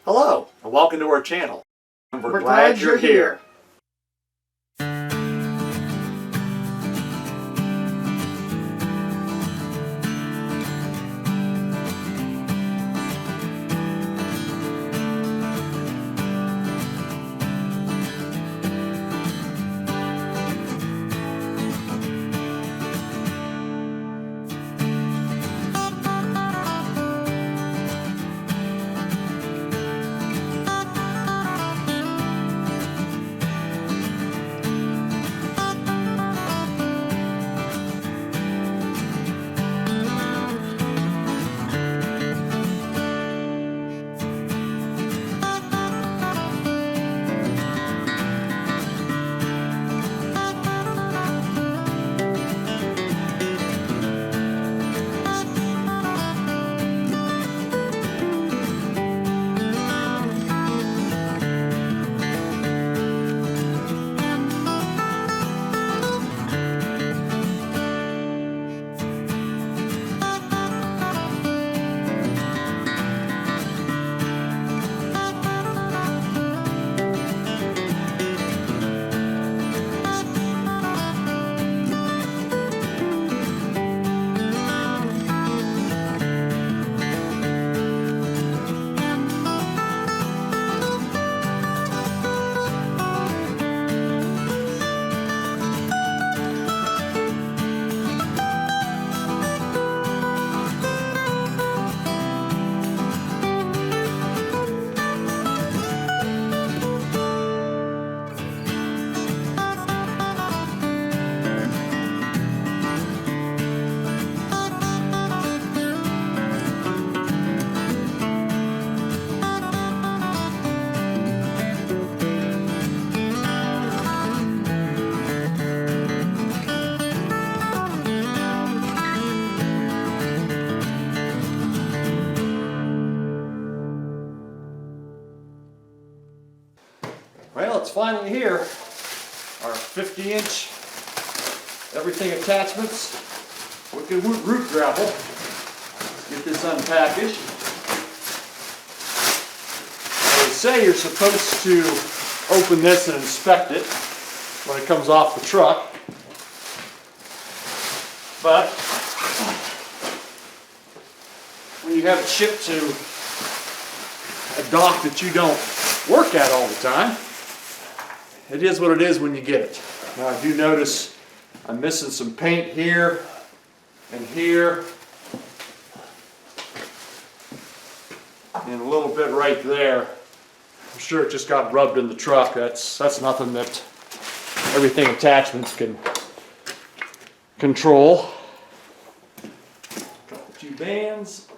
Hello, and welcome to our channel. We're glad you're here. Well, it's finally here. Our 50-inch everything attachments. Wicked root grapple. Let's get this unpackaged. They say you're supposed to open this and inspect it when it comes off the truck. But when you have it shipped to a dock that you don't work at all the time, it is what it is when you get it. Now I do notice I'm missing some paint here and here and a little bit right there. I'm sure it just got rubbed in the truck. That's nothing that everything attachments can control. Got a few bands.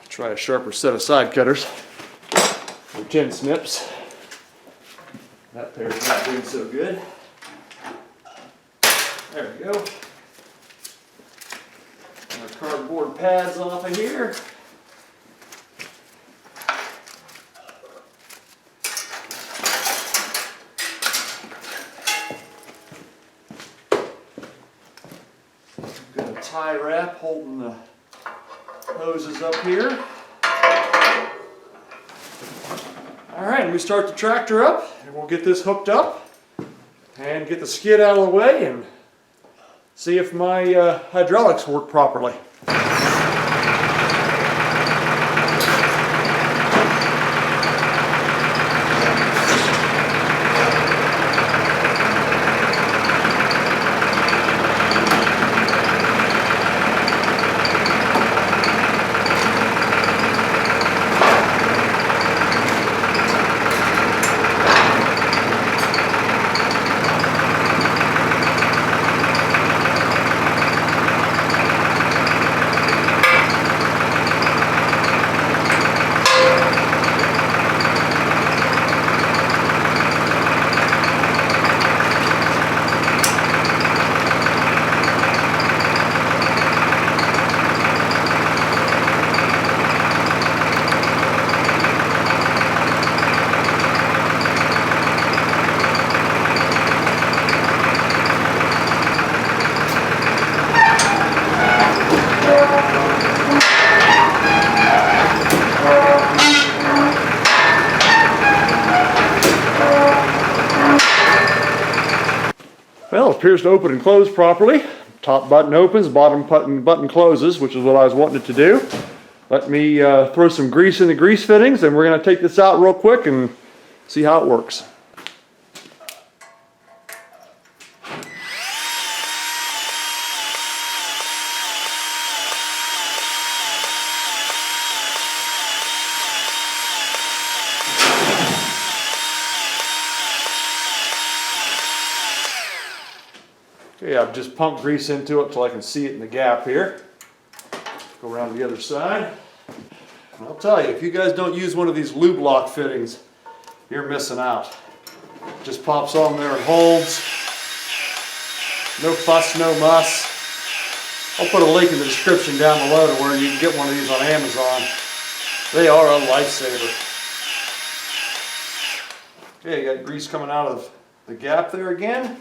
Try a sharper set of side cutters or tin snips. That pair's not doing so good. There we go. And our cardboard pads off of here. Got a tie wrap holding the hoses up here. Alright, we start the tractor up and we'll get this hooked up and get the skid out of the way and see if my hydraulics work properly. Well, it appears to open and close properly. Top button opens, bottom button closes, which is what I was wanting it to do. Let me throw some grease in the grease fittings, and we're going to take this out real quick and see how it works. Okay, I've just pumped grease into it till I can see it in the gap here. Go around to the other side. And I'll tell you, if you guys don't use one of these lube lock fittings, you're missing out. Just pops on there and holds. No fuss, no muss. I'll put a link in the description down below to where you can get one of these on Amazon. They are a lifesaver. Okay, got grease coming out of the gap there again.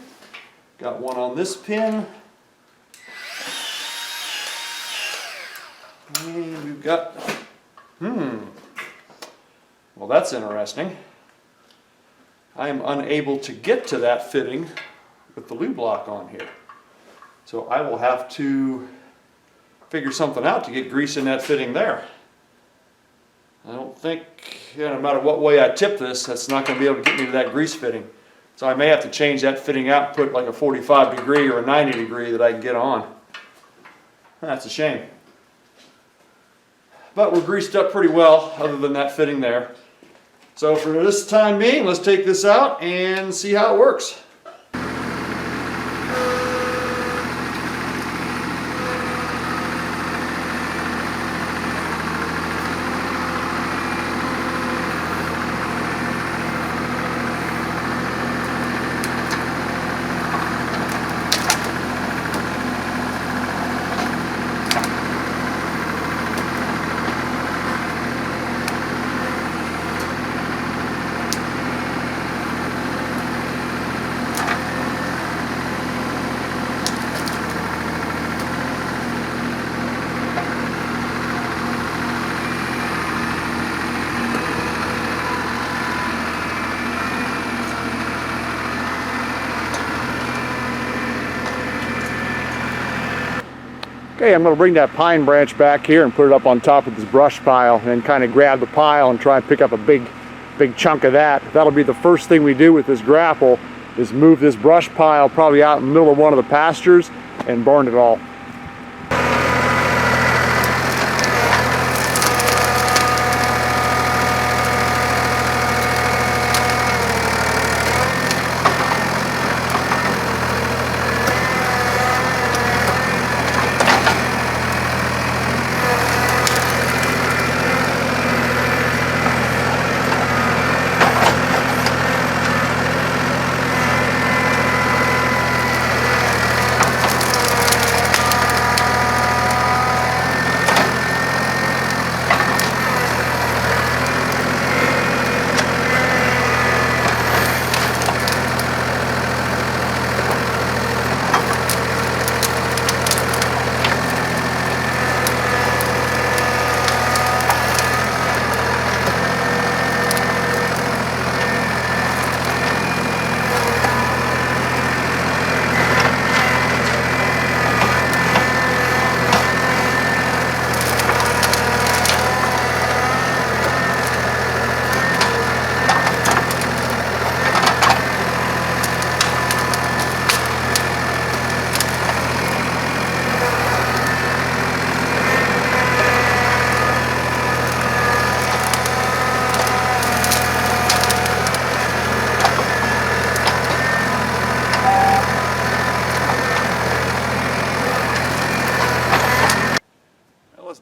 Got one on this pin. And we've got, well, that's interesting. I am unable to get to that fitting with the lube lock on here. So I will have to figure something out to get grease in that fitting there. I don't think, no matter what way I tip this, that's not going to be able to get me to that grease fitting. So I may have to change that fitting out and put like a 45 degree or a 90 degree that I can get on. That's a shame. But we're greased up pretty well other than that fitting there. So for this time being, let's take this out and see how it works. Okay, I'm going to bring that pine branch back here and put it up on top of this brush pile and then kind of grab the pile and try and pick up a big chunk of that. That'll be the first thing we do with this grapple, is move this brush pile probably out in the middle of one of the pastures and burn it all.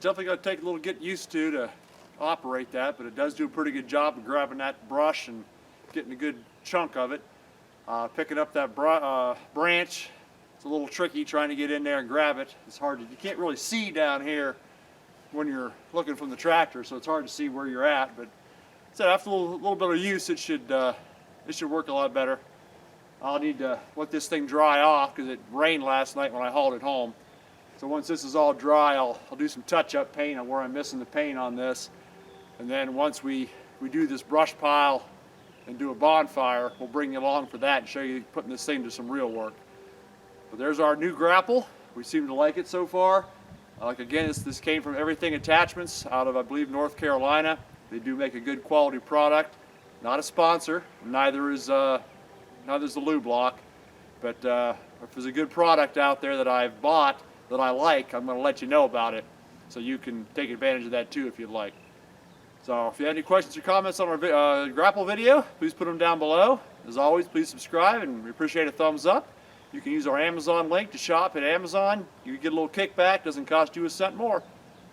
Definitely going to take a little get used to operate that, but it does do a pretty good job of grabbing that brush and getting a good chunk of it. Picking up that branch, it's a little tricky trying to get in there and grab it. It's hard to, you can't really see down here when you're looking from the tractor, so it's hard to see where you're at, but so after a little bit of use, it should work a lot better. I'll need to let this thing dry off because it rained last night when I hauled it home. So once this is all dry, I'll do some touch-up paint on where I'm missing the paint on this. And then once we do this brush pile and do a bonfire, we'll bring you along for that and show you putting this thing to some real work. But there's our new Grapple. We seem to like it so far. Like again, this came from Everything Attachments out of, I believe, North Carolina. They do make a good quality product. Not a sponsor, neither is the Lube Block. But if there's a good product out there that I've bought that I like, I'm going to let you know about it, so you can take advantage of that too if you'd like. So if you have any questions or comments on our Grapple video, please put them down below. As always, please subscribe, and we appreciate a thumbs up. You can use our Amazon link to shop at Amazon. You get a little kickback, doesn't cost you a cent more.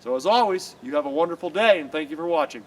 So as always, you have a wonderful day, and thank you for watching.